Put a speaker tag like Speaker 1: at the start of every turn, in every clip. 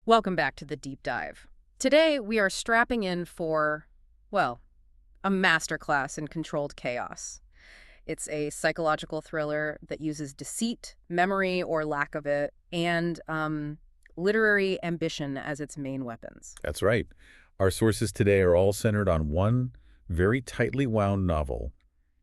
Speaker 1: Welcome back to the deep dive. Today, we are strapping in for, well, a masterclass in controlled chaos. It's a psychological thriller that uses deceit, memory or lack of it, and literary ambition as its main weapons.
Speaker 2: That's right. Our sources today are all centered on one very tightly wound novel,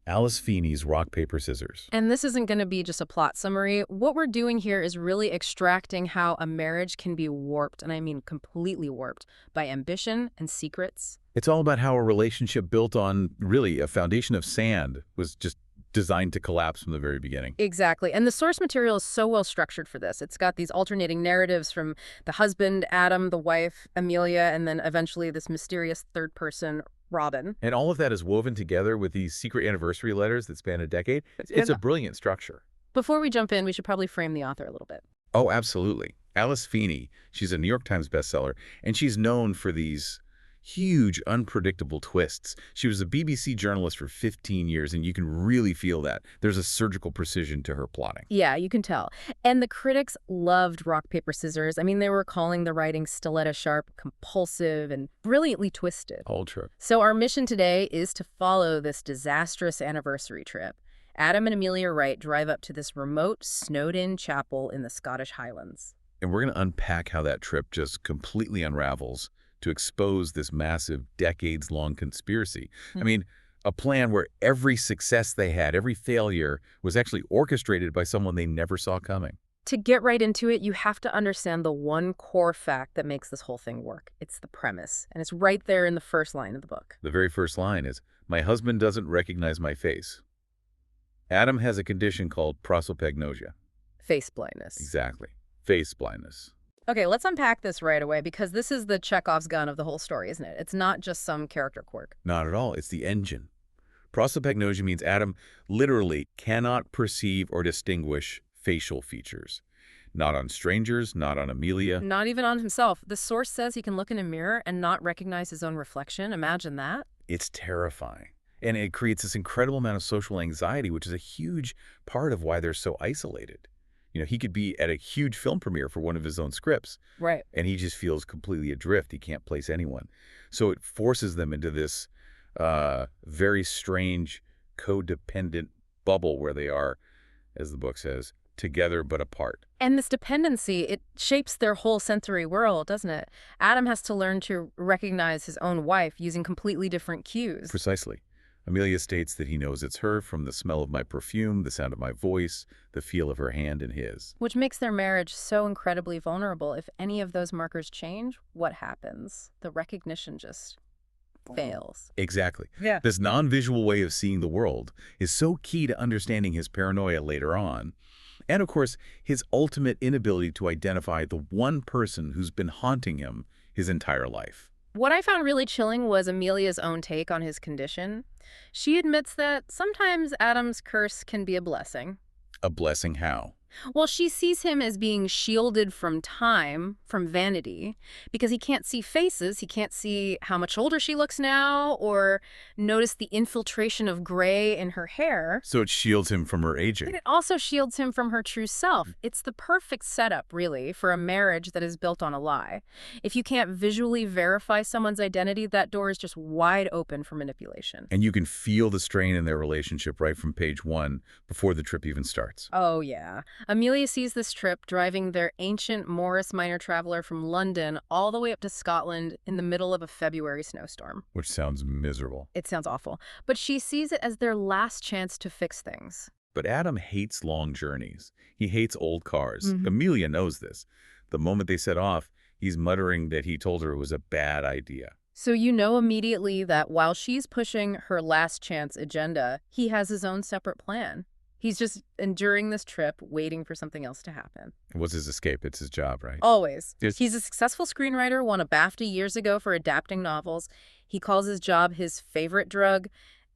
Speaker 2: Alice Feeney's Rock, Paper, Scissors.
Speaker 1: And this isn't going to be just a plot summary. What we're doing here is really extracting how a marriage can be warped, and I mean completely warped, by ambition and secrets.
Speaker 2: It's all about how a relationship built on, really, a foundation of sand was just designed to collapse from the very beginning.
Speaker 1: Exactly. And the source material is so well structured for this. It's got these alternating narratives from the husband, Adam, the wife, Amelia, and then eventually this mysterious third person, Robin.
Speaker 2: And all of that is woven together with these secret anniversary letters that span a decade. It's a brilliant structure.
Speaker 1: Before we jump in, we should probably frame the author a little bit.
Speaker 2: Oh, absolutely. Alice Feeney, she's a New York Times bestseller, and she's known for these huge, unpredictable twists. She was a BBC journalist for 15 years, and you can really feel that. There's a surgical precision to her plotting.
Speaker 1: Yeah, you can tell. And the critics loved Rock, Paper, Scissors. I mean, they were calling the writing stiletto sharp, compulsive, and brilliantly twisted.
Speaker 2: Ultra.
Speaker 1: So our mission today is to follow this disastrous anniversary trip. Adam and Amelia Wright drive up to this remote, snowed-in chapel in the Scottish Highlands.
Speaker 2: And we're going to unpack how that trip just completely unravels to expose this massive, decades-long conspiracy. I mean, a plan where every success they had, every failure, was actually orchestrated by someone they never saw coming.
Speaker 1: To get right into it, you have to understand the one core fact that makes this whole thing work. It's the premise, and it's right there in the first line of the book.
Speaker 2: The very first line is, "My husband doesn't recognize my face." Adam has a condition called prosopagnosia.
Speaker 1: Face blindness.
Speaker 2: Exactly. Face blindness.
Speaker 1: Okay, let's unpack this right away, because this is the Chekhov's gun of the whole story, isn't it? It's not just some character quirk.
Speaker 2: Not at all. It's the engine. Prosopagnosia means Adam literally cannot perceive or distinguish facial features. Not on strangers, not on Amelia.
Speaker 1: Not even on himself. The source says he can look in a mirror and not recognize his own reflection. Imagine that.
Speaker 2: It's terrifying. And it creates this incredible amount of social anxiety, which is a huge part of why they're so isolated. You know, he could be at a huge film premiere for one of his own scripts.
Speaker 1: Right.
Speaker 2: And he just feels completely adrift. He can't place anyone. So it forces them into this very strange, codependent bubble where they are, as the book says, together but apart.
Speaker 1: And this dependency, it shapes their whole sensory world, doesn't it? Adam has to learn to recognize his own wife using completely different cues.
Speaker 2: Precisely. Amelia states that he knows it's her from the smell of my perfume, the sound of my voice, the feel of her hand in his.
Speaker 1: Which makes their marriage so incredibly vulnerable. If any of those markers change, what happens? The recognition just fails.
Speaker 2: Exactly.
Speaker 1: Yeah.
Speaker 2: This non-visual way of seeing the world is so key to understanding his paranoia later on. And, of course, his ultimate inability to identify the one person who's been haunting him his entire life.
Speaker 1: What I found really chilling was Amelia's own take on his condition. She admits that sometimes Adam's curse can be a blessing.
Speaker 2: A blessing how?
Speaker 1: Well, she sees him as being shielded from time, from vanity, because he can't see faces. He can't see how much older she looks now or notice the infiltration of gray in her hair.
Speaker 2: So it shields him from her aging.
Speaker 1: But it also shields him from her true self. It's the perfect setup, really, for a marriage that is built on a lie. If you can't visually verify someone's identity, that door is just wide open for manipulation.
Speaker 2: And you can feel the strain in their relationship right from page 1 before the trip even starts.
Speaker 1: Oh, yeah. Amelia sees this trip driving their ancient Morris minor traveler from London all the way up to Scotland in the middle of a February snowstorm.
Speaker 2: Which sounds miserable.
Speaker 1: It sounds awful. But she sees it as their last chance to fix things.
Speaker 2: But Adam hates long journeys. He hates old cars. Amelia knows this. The moment they set off, he's muttering that he told her it was a bad idea.
Speaker 1: So you know immediately that while she's pushing her last chance agenda, he has his own separate plan. He's just enduring this trip, waiting for something else to happen.
Speaker 2: What's his escape? It's his job, right?
Speaker 1: Always.
Speaker 2: Yes.
Speaker 1: He's a successful screenwriter, won a BAFTA years ago for adapting novels. He calls his job his favorite drug,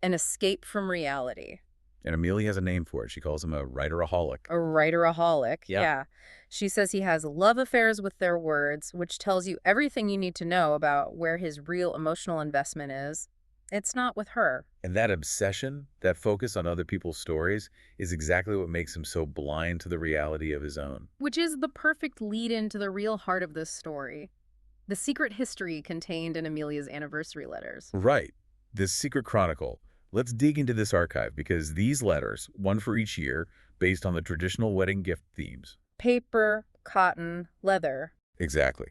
Speaker 1: an escape from reality.
Speaker 2: And Amelia has a name for it. She calls him a writeraholic.
Speaker 1: A writeraholic,
Speaker 2: Yeah.
Speaker 1: yeah. She says he has love affairs with their words, which tells you everything you need to know about where his real emotional investment is. It's not with her.
Speaker 2: And that obsession, that focus on other people's stories, is exactly what makes him so blind to the reality of his own.
Speaker 1: Which is the perfect lead into the real heart of this story. The secret history contained in Amelia's anniversary letters.
Speaker 2: Right. This secret chronicle. Let's dig into this archive because these letters, one for each year, based on the traditional wedding gift themes.
Speaker 1: Paper, cotton, leather.
Speaker 2: Exactly.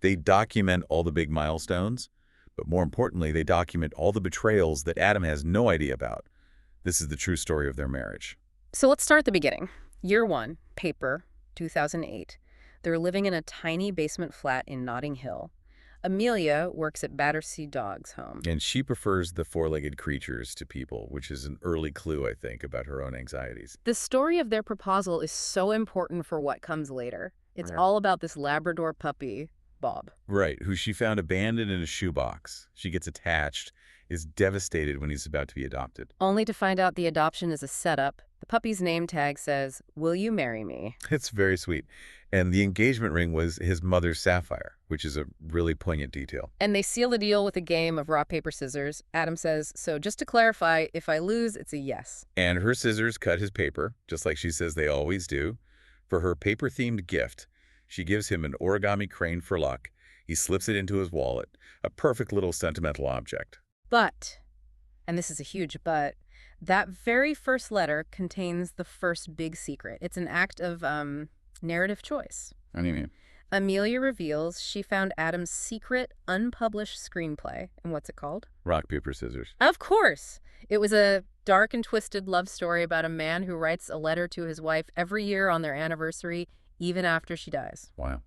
Speaker 2: They document all the big milestones, but more importantly, they document all the betrayals that Adam has no idea about. This is the true story of their marriage.
Speaker 1: So let's start at the beginning. Year 1, paper, 2008. They're living in a tiny basement flat in Notting Hill. Amelia works at Battersea Dog's home.
Speaker 2: And she prefers the four-legged creatures to people, which is an early clue, I think, about her own anxieties.
Speaker 1: The story of their proposal is so important for what comes later. It's all about this Labrador puppy, Bob.
Speaker 2: Right, who she found abandoned in a shoebox. She gets attached, is devastated when he's about to be adopted.
Speaker 1: Only to find out the adoption is a setup. The puppy's name tag says, "Will you marry me?"
Speaker 2: It's very sweet. And the engagement ring was his mother's sapphire, which is a really poignant detail.
Speaker 1: And they seal the deal with a game of rock, paper, scissors. Adam says, "So just to clarify, if I lose, it's a yes."
Speaker 2: And her scissors cut his paper, just like she says they always do. For her paper-themed gift, she gives him an origami crane for luck. He slips it into his wallet, a perfect little sentimental object.
Speaker 1: But, and this is a huge but, that very first letter contains the first big secret. It's an act of narrative choice.
Speaker 2: What do you mean?
Speaker 1: Amelia reveals she found Adam's secret, unpublished screenplay. And what's it called?
Speaker 2: Rock, paper, scissors.
Speaker 1: Of course! It was a dark and twisted love story about a man who writes a letter to his wife every year on their anniversary, even after she dies.
Speaker 2: Wow.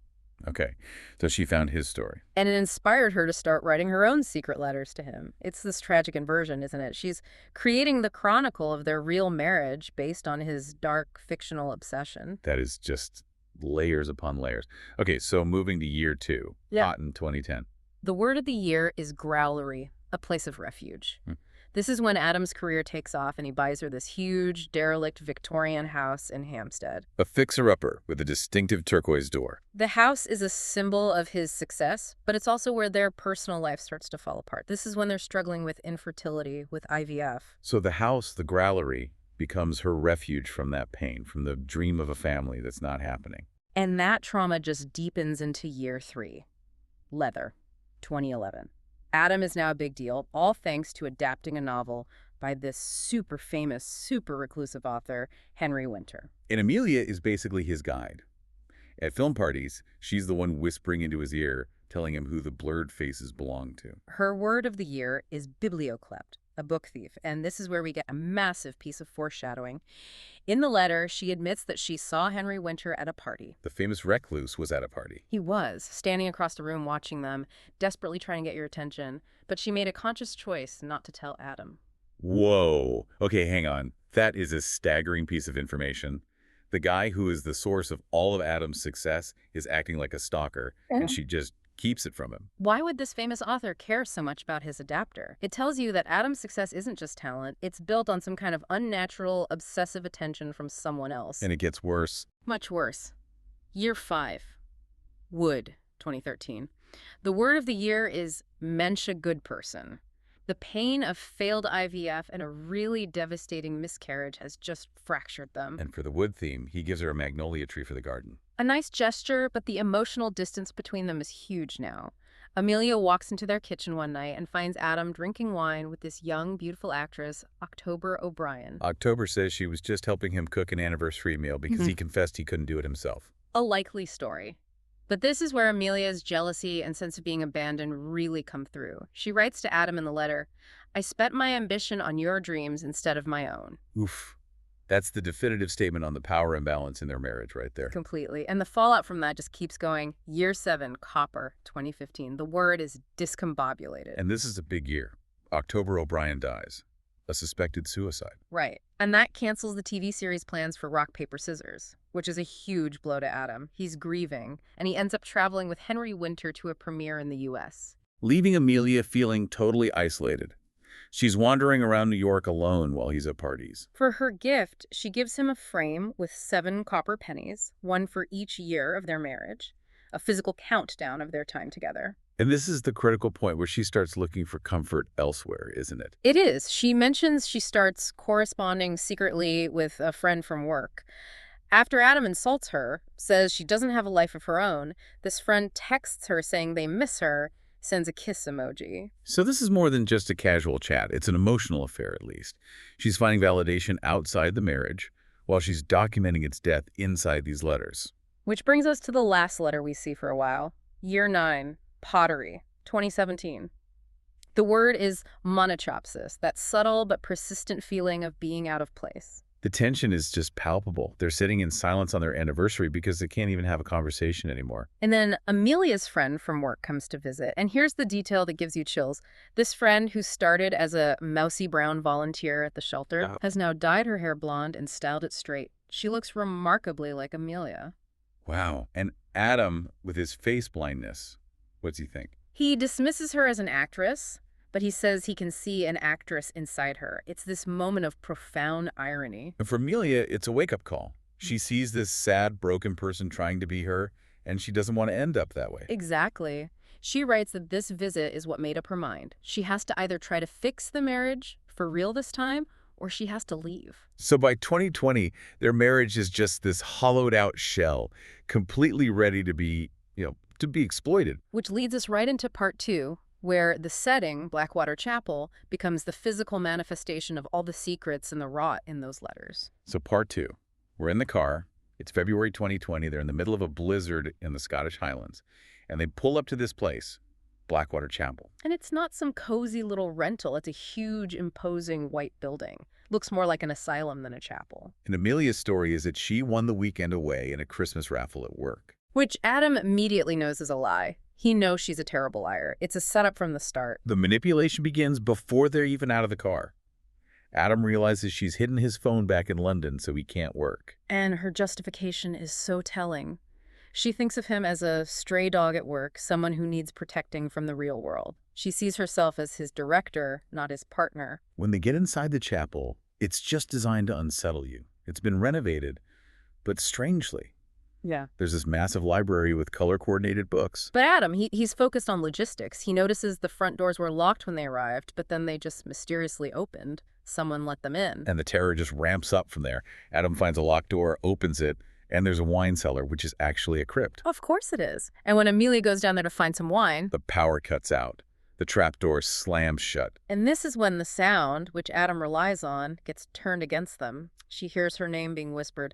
Speaker 2: Okay, so she found his story.
Speaker 1: And it inspired her to start writing her own secret letters to him. It's this tragic inversion, isn't it? She's creating the chronicle of their real marriage based on his dark, fictional obsession.
Speaker 2: That is just layers upon layers. Okay, so moving to year 2, Cotton 2010.
Speaker 1: The word of the year is growlery, a place of refuge. This is when Adam's career takes off and he buys her this huge, derelict Victorian house in Hampstead.
Speaker 2: A fixer-upper with a distinctive turquoise door.
Speaker 1: The house is a symbol of his success, but it's also where their personal life starts to fall apart. This is when they're struggling with infertility, with IVF.
Speaker 2: So the house, the growlery, becomes her refuge from that pain, from the dream of a family that's not happening.
Speaker 1: And that trauma just deepens into year 3. Leather, 2011. Adam is now a big deal, all thanks to adapting a novel by this super famous, super reclusive author, Henry Winter.
Speaker 2: And Amelia is basically his guide. At film parties, she's the one whispering into his ear, telling him who the blurred faces belong to.
Speaker 1: Her word of the year is biblioclept, a book thief, and this is where we get a massive piece of foreshadowing. In the letter, she admits that she saw Henry Winter at a party.
Speaker 2: The famous recluse was at a party.
Speaker 1: He was, standing across the room watching them, desperately trying to get your attention, but she made a conscious choice not to tell Adam.
Speaker 2: Whoa. Okay, hang on. That is a staggering piece of information. The guy who is the source of all of Adam's success is acting like a stalker, and she just keeps it from him.
Speaker 1: Why would this famous author care so much about his adapter? It tells you that Adam's success isn't just talent, it's built on some kind of unnatural, obsessive attention from someone else.
Speaker 2: And it gets worse.
Speaker 1: Much worse. Year 5. Wood, 2013. The word of the year is mensch, a good person. The pain of failed IVF and a really devastating miscarriage has just fractured them.
Speaker 2: And for the wood theme, he gives her a magnolia tree for the garden.
Speaker 1: A nice gesture, but the emotional distance between them is huge now. Amelia walks into their kitchen one night and finds Adam drinking wine with this young, beautiful actress, October O'Brien.
Speaker 2: October says she was just helping him cook an anniversary meal because he confessed he couldn't do it himself.
Speaker 1: A likely story. But this is where Amelia's jealousy and sense of being abandoned really come through. She writes to Adam in the letter, "I spent my ambition on your dreams instead of my own."
Speaker 2: Oof. That's the definitive statement on the power imbalance in their marriage right there.
Speaker 1: Completely. And the fallout from that just keeps going. Year 7, Copper, 2015. The word is discombobulated.
Speaker 2: And this is a big year. October O'Brien dies. A suspected suicide.
Speaker 1: Right. And that cancels the TV series plans for Rock, Paper, Scissors, which is a huge blow to Adam. He's grieving, and he ends up traveling with Henry Winter to a premiere in the U.S.
Speaker 2: Leaving Amelia feeling totally isolated. She's wandering around New York alone while he's at parties.
Speaker 1: For her gift, she gives him a frame with 7 copper pennies, one for each year of their marriage, a physical countdown of their time together.
Speaker 2: And this is the critical point where she starts looking for comfort elsewhere, isn't it?
Speaker 1: It is. She mentions she starts corresponding secretly with a friend from work. After Adam insults her, says she doesn't have a life of her own, this friend texts her saying they miss her, sends a kiss emoji.
Speaker 2: So this is more than just a casual chat. It's an emotional affair, at least. She's finding validation outside the marriage, while she's documenting its death inside these letters.
Speaker 1: Which brings us to the last letter we see for a while. Year 9, pottery, 2017. The word is monochopsis, that subtle but persistent feeling of being out of place.
Speaker 2: The tension is just palpable. They're sitting in silence on their anniversary because they can't even have a conversation anymore.
Speaker 1: And then Amelia's friend from work comes to visit. And here's the detail that gives you chills. This friend, who started as a mousy brown volunteer at the shelter, has now dyed her hair blonde and styled it straight. She looks remarkably like Amelia.
Speaker 2: Wow. And Adam, with his face blindness, what's he think?
Speaker 1: He dismisses her as an actress, but he says he can see an actress inside her. It's this moment of profound irony.
Speaker 2: And for Amelia, it's a wake-up call. She sees this sad, broken person trying to be her, and she doesn't want to end up that way.
Speaker 1: Exactly. She writes that this visit is what made up her mind. She has to either try to fix the marriage for real this time, or she has to leave.
Speaker 2: So by 2020, their marriage is just this hollowed-out shell, completely ready to be, to be exploited.
Speaker 1: Which leads us right into part 2, where the setting, Blackwater Chapel, becomes the physical manifestation of all the secrets and the rot in those letters.
Speaker 2: So part 2, we're in the car. It's February 2020. They're in the middle of a blizzard in the Scottish Highlands, and they pull up to this place, Blackwater Chapel.
Speaker 1: And it's not some cozy little rental. It's a huge, imposing white building. Looks more like an asylum than a chapel.
Speaker 2: And Amelia's story is that she won the weekend away in a Christmas raffle at work.
Speaker 1: Which Adam immediately knows is a lie. He knows she's a terrible liar. It's a setup from the start.
Speaker 2: The manipulation begins before they're even out of the car. Adam realizes she's hidden his phone back in London so he can't work.
Speaker 1: And her justification is so telling. She thinks of him as a stray dog at work, someone who needs protecting from the real world. She sees herself as his director, not his partner.
Speaker 2: When they get inside the chapel, it's just designed to unsettle you. It's been renovated, but strangely.
Speaker 1: Yeah.
Speaker 2: There's this massive library with color-coordinated books.
Speaker 1: But Adam, he's focused on logistics. He notices the front doors were locked when they arrived, but then they just mysteriously opened. Someone let them in.
Speaker 2: And the terror just ramps up from there. Adam finds a locked door, opens it, and there's a wine cellar, which is actually a crypt.
Speaker 1: Of course it is. And when Amelia goes down there to find some wine,
Speaker 2: The power cuts out. The trapdoor slams shut.
Speaker 1: and this is when the sound, which Adam relies on, gets turned against them. She hears her name being whispered,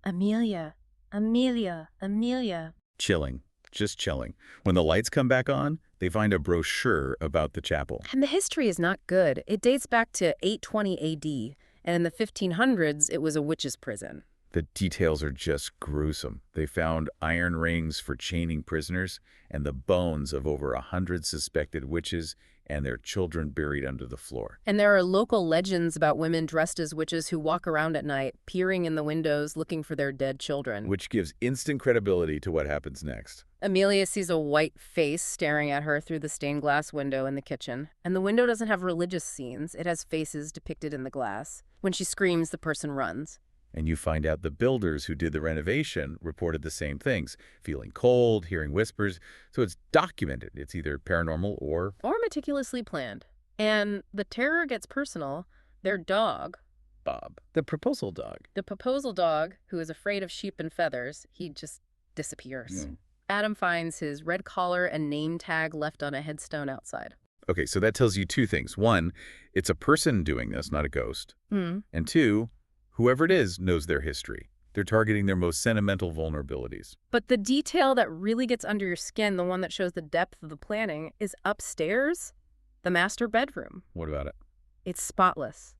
Speaker 1: Amelia, Amelia, Amelia.
Speaker 2: Chilling. Just chilling. When the lights come back on, they find a brochure about the chapel.
Speaker 1: And the history is not good. It dates back to 820 AD, and in the 1500s, it was a witch's prison.
Speaker 2: The details are just gruesome. They found iron rings for chaining prisoners and the bones of over 100 suspected witches and their children buried under the floor.
Speaker 1: And there are local legends about women dressed as witches who walk around at night, peering in the windows, looking for their dead children.
Speaker 2: Which gives instant credibility to what happens next.
Speaker 1: Amelia sees a white face staring at her through the stained glass window in the kitchen. And the window doesn't have religious scenes. It has faces depicted in the glass. When she screams, the person runs.
Speaker 2: And you find out the builders who did the renovation reported the same things, feeling cold, hearing whispers. So it's documented. It's either paranormal or
Speaker 1: meticulously planned. And the terror gets personal. Their dog,
Speaker 2: Bob, the proposal dog.
Speaker 1: the proposal dog, who is afraid of sheep and feathers, he just disappears. Adam finds his red collar and name tag left on a headstone outside.
Speaker 2: Okay, so that tells you two things. One, it's a person doing this, not a ghost. And two, whoever it is knows their history. They're targeting their most sentimental vulnerabilities.
Speaker 1: But the detail that really gets under your skin, the one that shows the depth of the planning, is upstairs, the master bedroom.
Speaker 2: What about it?
Speaker 1: It's spotless.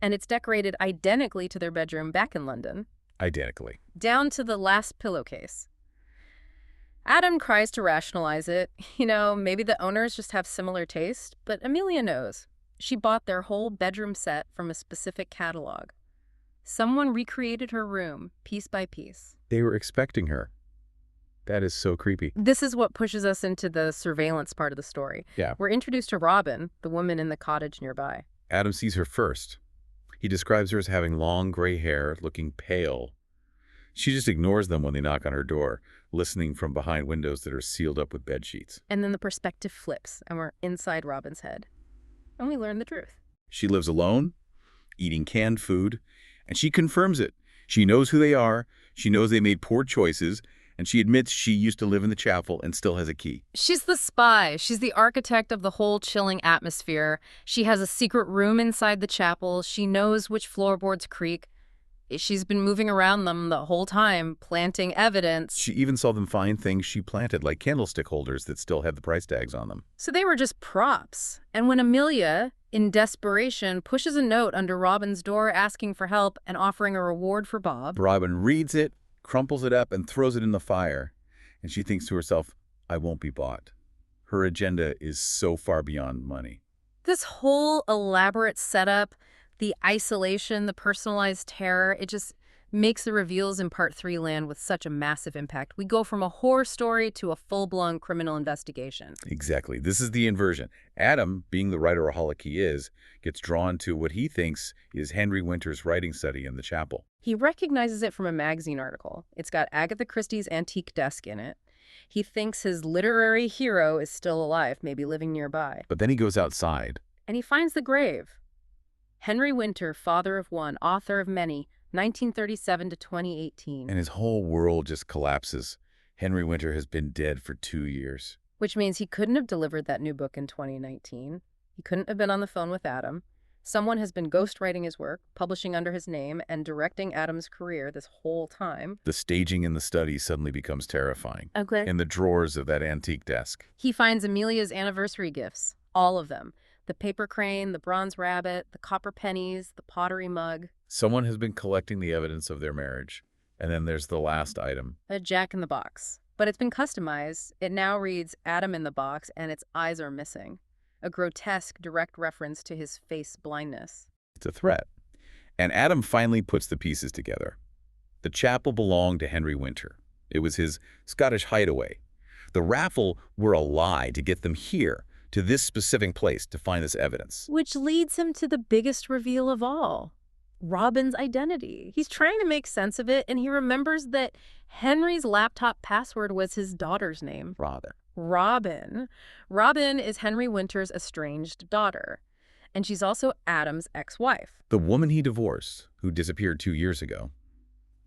Speaker 1: And it's decorated identically to their bedroom back in London,
Speaker 2: Identically.
Speaker 1: down to the last pillowcase. Adam tries to rationalize it. Maybe the owners just have similar taste, but Amelia knows. She bought their whole bedroom set from a specific catalog. Someone recreated her room, piece by piece.
Speaker 2: They were expecting her. That is so creepy.
Speaker 1: This is what pushes us into the surveillance part of the story.
Speaker 2: Yeah.
Speaker 1: We're introduced to Robin, the woman in the cottage nearby.
Speaker 2: Adam sees her first. He describes her as having long gray hair, looking pale. She just ignores them when they knock on her door, listening from behind windows that are sealed up with bedsheets.
Speaker 1: And then the perspective flips, and we're inside Robin's head. And we learn the truth.
Speaker 2: She lives alone, eating canned food, and she confirms it. She knows who they are, she knows they made poor choices, and she admits she used to live in the chapel and still has a key.
Speaker 1: She's the spy. She's the architect of the whole chilling atmosphere. She has a secret room inside the chapel. She knows which floorboards creak. She's been moving around them the whole time, planting evidence.
Speaker 2: She even saw them find things she planted, like candlestick holders that still have the price tags on them.
Speaker 1: So they were just props. And when Amelia, in desperation, pushes a note under Robin's door asking for help and offering a reward for Bob,
Speaker 2: Robin reads it, crumples it up, and throws it in the fire. And she thinks to herself, I won't be bought. Her agenda is so far beyond money.
Speaker 1: this whole elaborate setup, the isolation, the personalized terror, it just makes the reveals in Part 3 land with such a massive impact. We go from a horror story to a full-blown criminal investigation.
Speaker 2: Exactly. This is the inversion. Adam, being the writeraholic he is, gets drawn to what he thinks is Henry Winter's writing study in the chapel.
Speaker 1: He recognizes it from a magazine article. It's got Agatha Christie's antique desk in it. He thinks his literary hero is still alive, maybe living nearby.
Speaker 2: But then he goes outside.
Speaker 1: And he finds the grave. Henry Winter, father of one, author of many, 1937 to 2018.
Speaker 2: And his whole world just collapses. Henry Winter has been dead for 2 years.
Speaker 1: Which means he couldn't have delivered that new book in 2019. He couldn't have been on the phone with Adam. Someone has been ghostwriting his work, publishing under his name, and directing Adam's career this whole time.
Speaker 2: The staging in the study suddenly becomes terrifying.
Speaker 1: Okay.
Speaker 2: In the drawers of that antique desk.
Speaker 1: He finds Amelia's anniversary gifts, all of them. The paper crane, the bronze rabbit, the copper pennies, the pottery mug.
Speaker 2: Someone has been collecting the evidence of their marriage. And then there's the last item.
Speaker 1: A jack-in-the-box. But it's been customized. It now reads Adam in the box, and its eyes are missing. A grotesque direct reference to his face blindness.
Speaker 2: It's a threat. And Adam finally puts the pieces together. The chapel belonged to Henry Winter. It was his Scottish hideaway. The raffle were a lie to get them here, to this specific place, to find this evidence.
Speaker 1: Which leads him to the biggest reveal of all. Robin's identity. He's trying to make sense of it, and he remembers that Henry's laptop password was his daughter's name. Robin. Robin is Henry Winter's estranged daughter, and she's also Adam's ex-wife.
Speaker 2: The woman he divorced, who disappeared 2 years ago,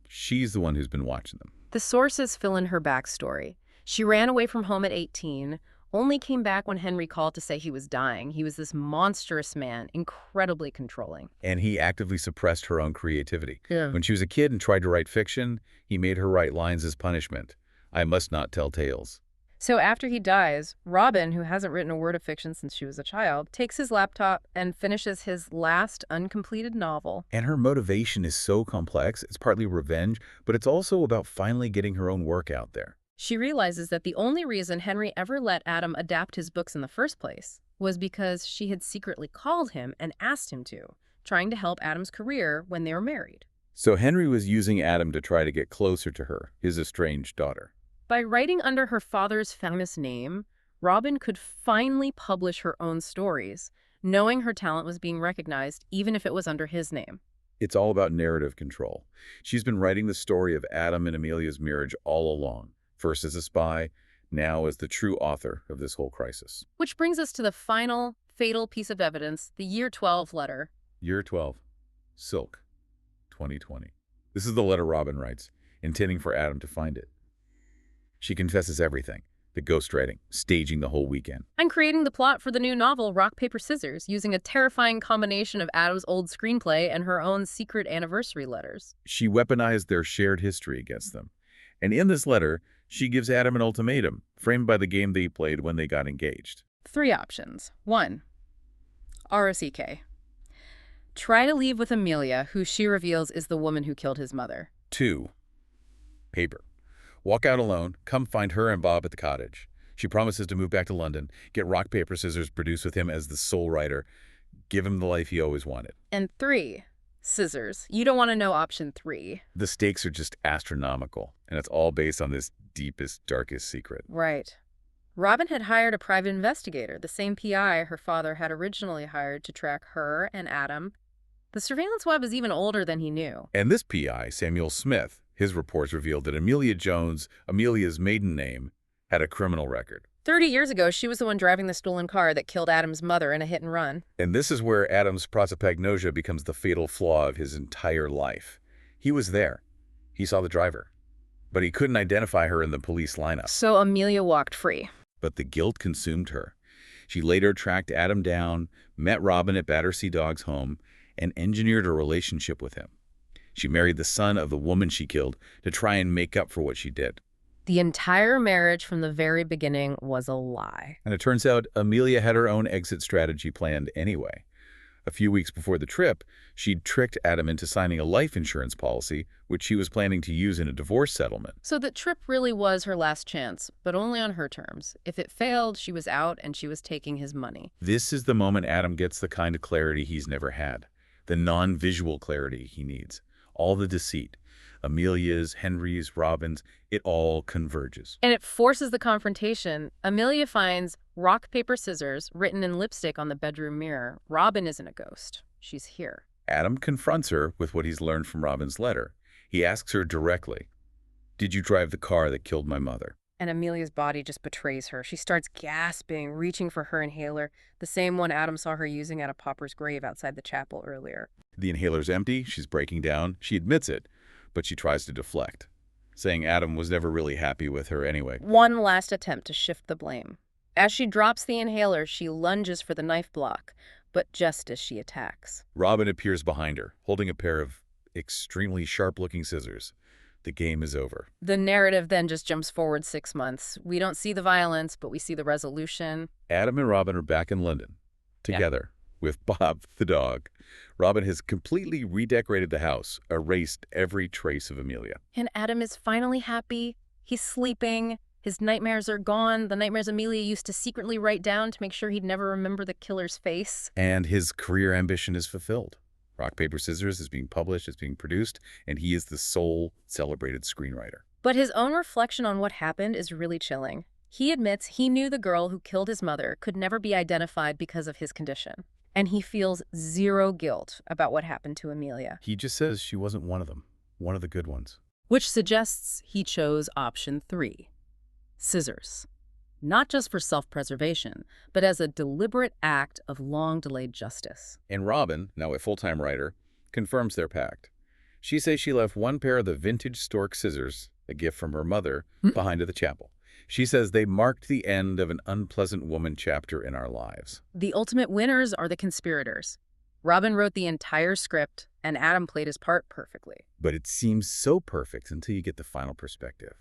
Speaker 2: she's the one who's been watching them.
Speaker 1: The sources fill in her backstory. She ran away from home at 18, only came back when Henry called to say he was dying. He was this monstrous man, incredibly controlling.
Speaker 2: And he actively suppressed her own creativity.
Speaker 1: Yeah.
Speaker 2: When she was a kid and tried to write fiction, he made her write lines as punishment. I must not tell tales.
Speaker 1: So after he dies, Robin, who hasn't written a word of fiction since she was a child, takes his laptop and finishes his last uncompleted novel.
Speaker 2: And her motivation is so complex. It's partly revenge, but it's also about finally getting her own work out there.
Speaker 1: She realizes that the only reason Henry ever let Adam adapt his books in the first place was because she had secretly called him and asked him to, trying to help Adam's career when they were married.
Speaker 2: So Henry was using Adam to try to get closer to her, his estranged daughter.
Speaker 1: By writing under her father's famous name, Robin could finally publish her own stories, knowing her talent was being recognized even if it was under his name.
Speaker 2: It's all about narrative control. She's been writing the story of Adam and Amelia's marriage all along, first as a spy, now as the true author of this whole crisis.
Speaker 1: Which brings us to the final, fatal piece of evidence, the Year 12 letter.
Speaker 2: Year 12, Silk, 2020. This is the letter Robin writes, intending for Adam to find it. She confesses everything, the ghostwriting, staging the whole weekend.
Speaker 1: I'm creating the plot for the new novel, Rock, Paper, Scissors, using a terrifying combination of Adam's old screenplay and her own secret anniversary letters.
Speaker 2: She weaponized their shared history against them. And in this letter, she gives Adam an ultimatum, framed by the game they played when they got engaged.
Speaker 1: 3 options. 1. ROCK. Try to leave with Amelia, who she reveals is the woman who killed his mother.
Speaker 2: 2. Paper. Walk out alone, come find her and Bob at the cottage. She promises to move back to London, get Rock, Paper, Scissors produced with him as the sole writer, give him the life he always wanted.
Speaker 1: And 3. Scissors. You don't want to know option 3.
Speaker 2: The stakes are just astronomical, and it's all based on this deepest, darkest secret.
Speaker 1: Right. Robin had hired a private investigator, the same PI her father had originally hired to track her and Adam. The surveillance web is even older than he knew.
Speaker 2: And this PI, Samuel Smith, His reports revealed that Amelia Jones, Amelia's maiden name, had a criminal record.
Speaker 1: 30 years ago, she was the one driving the stolen car that killed Adam's mother in a hit and run.
Speaker 2: And this is where Adam's prosopagnosia becomes the fatal flaw of his entire life. He was there. He saw the driver. But he couldn't identify her in the police lineup.
Speaker 1: So Amelia walked free.
Speaker 2: But the guilt consumed her. She later tracked Adam down, met Robin at Battersea Dog's home, and engineered a relationship with him. She married the son of the woman she killed to try and make up for what she did.
Speaker 1: The entire marriage from the very beginning was a lie.
Speaker 2: And it turns out Amelia had her own exit strategy planned anyway. A few weeks before the trip, she'd tricked Adam into signing a life insurance policy, which she was planning to use in a divorce settlement.
Speaker 1: So the trip really was her last chance, but only on her terms. If it failed, she was out and she was taking his money.
Speaker 2: This is the moment Adam gets the kind of clarity he's never had, the non-visual clarity he needs. All the deceit, Amelia's, Henry's, Robin's, it all converges.
Speaker 1: And it forces the confrontation. Amelia finds rock, paper, scissors written in lipstick on the bedroom mirror. Robin isn't a ghost. She's here.
Speaker 2: Adam confronts her with what he's learned from Robin's letter. He asks her directly, "Did you drive the car that killed my mother?"
Speaker 1: And Amelia's body just betrays her. She starts gasping, reaching for her inhaler, the same one Adam saw her using at a pauper's grave outside the chapel earlier.
Speaker 2: The inhaler's empty, she's breaking down, she admits it, but she tries to deflect, saying Adam was never really happy with her anyway.
Speaker 1: One last attempt to shift the blame. As she drops the inhaler, she lunges for the knife block, but just as she attacks,
Speaker 2: Robin appears behind her, holding a pair of extremely sharp-looking scissors. The game is over.
Speaker 1: the narrative then just jumps forward 6 months. We don't see the violence, but we see the resolution.
Speaker 2: Adam and Robin are back in London, together, with Bob the dog. Robin has completely redecorated the house, erased every trace of Amelia.
Speaker 1: And Adam is finally happy. He's sleeping. His nightmares are gone. The nightmares Amelia used to secretly write down to make sure he'd never remember the killer's face.
Speaker 2: And his career ambition is fulfilled. Rock, Paper, Scissors is being published, it's being produced, and he is the sole celebrated screenwriter.
Speaker 1: But his own reflection on what happened is really chilling. He admits he knew the girl who killed his mother could never be identified because of his condition. And he feels zero guilt about what happened to Amelia.
Speaker 2: He just says she wasn't one of them, one of the good ones.
Speaker 1: Which suggests he chose option 3, scissors. Not just for self-preservation, but as a deliberate act of long-delayed justice.
Speaker 2: And Robin, now a full-time writer, confirms their pact. She says she left one pair of the vintage stork scissors, a gift from her mother, behind at the chapel. She says they marked the end of an unpleasant woman chapter in our lives.
Speaker 1: The ultimate winners are the conspirators. Robin wrote the entire script, and Adam played his part perfectly.
Speaker 2: But it seems so perfect until you get the final perspective.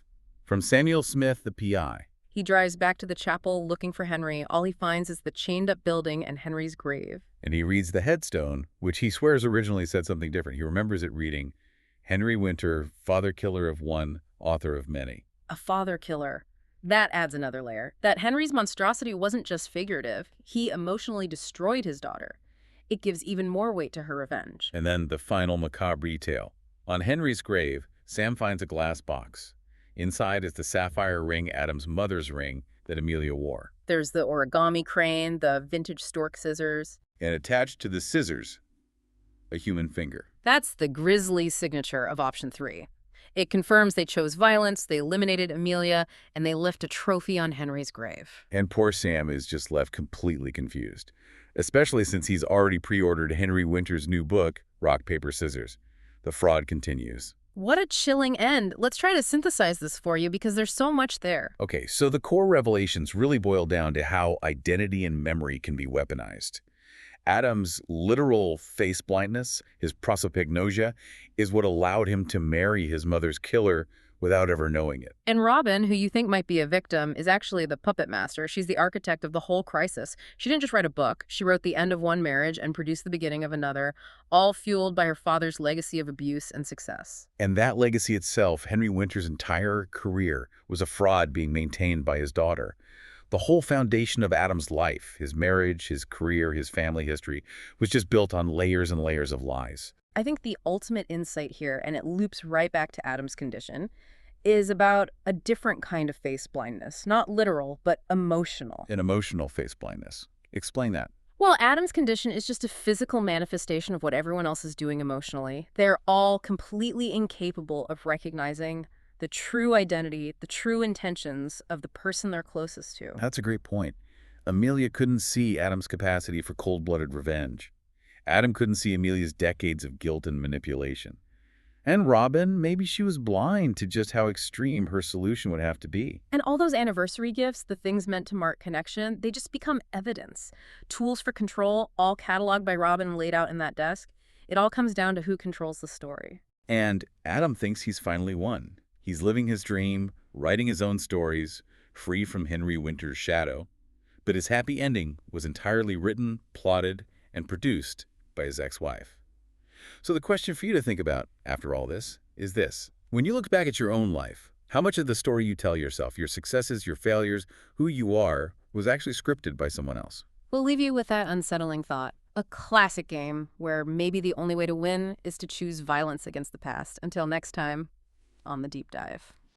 Speaker 2: From Samuel Smith, the PI.
Speaker 1: He drives back to the chapel looking for Henry. All he finds is the chained-up building and Henry's grave.
Speaker 2: And he reads the headstone, which he swears originally said something different. He remembers it reading, "Henry Winter, father killer of one, author of many."
Speaker 1: A father killer. That adds another layer. That Henry's monstrosity wasn't just figurative. He emotionally destroyed his daughter. It gives even more weight to her revenge.
Speaker 2: And then the final macabre detail. On Henry's grave, Sam finds a glass box. Inside is the sapphire ring, Adam's mother's ring, that Amelia wore.
Speaker 1: There's the origami crane, the vintage stork scissors.
Speaker 2: And attached to the scissors, a human finger.
Speaker 1: That's the grisly signature of option 3. It confirms they chose violence, they eliminated Amelia, and they left a trophy on Henry's grave.
Speaker 2: And poor Sam is just left completely confused, especially since he's already pre-ordered Henry Winter's new book, Rock, Paper, Scissors. The fraud continues.
Speaker 1: What a chilling end. Let's try to synthesize this for you because there's so much there.
Speaker 2: Okay, so the core revelations really boil down to how identity and memory can be weaponized. Adam's literal face blindness, his prosopagnosia, is what allowed him to marry his mother's killer without ever knowing it.
Speaker 1: And Robin, who you think might be a victim, is actually the puppet master. She's the architect of the whole crisis. She didn't just write a book. She wrote the end of one marriage and produced the beginning of another, all fueled by her father's legacy of abuse and success.
Speaker 2: And that legacy itself, Henry Winter's entire career, was a fraud being maintained by his daughter. The whole foundation of Adam's life, his marriage, his career, his family history, was just built on layers and layers of lies.
Speaker 1: I think the ultimate insight here, and it loops right back to Adam's condition, is about a different kind of face blindness. Not literal, but emotional.
Speaker 2: An emotional face blindness. Explain that.
Speaker 1: Well, Adam's condition is just a physical manifestation of what everyone else is doing emotionally. They're all completely incapable of recognizing the true identity, the true intentions of the person they're closest to.
Speaker 2: That's a great point. Amelia couldn't see Adam's capacity for cold-blooded revenge. Adam couldn't see Amelia's decades of guilt and manipulation. And Robin, maybe she was blind to just how extreme her solution would have to be.
Speaker 1: And all those anniversary gifts, the things meant to mark connection, they just become evidence. Tools for control, all cataloged by Robin and laid out in that desk. It all comes down to who controls the story.
Speaker 2: And Adam thinks he's finally won. He's living his dream, writing his own stories, free from Henry Winter's shadow. But his happy ending was entirely written, plotted, and produced by his ex-wife. So the question for you to think about after all this is this. When you look back at your own life, how much of the story you tell yourself, your successes, your failures, who you are, was actually scripted by someone else?
Speaker 1: We'll leave you with that unsettling thought. A classic game where maybe the only way to win is to choose violence against the past. Until next time, on The Deep Dive.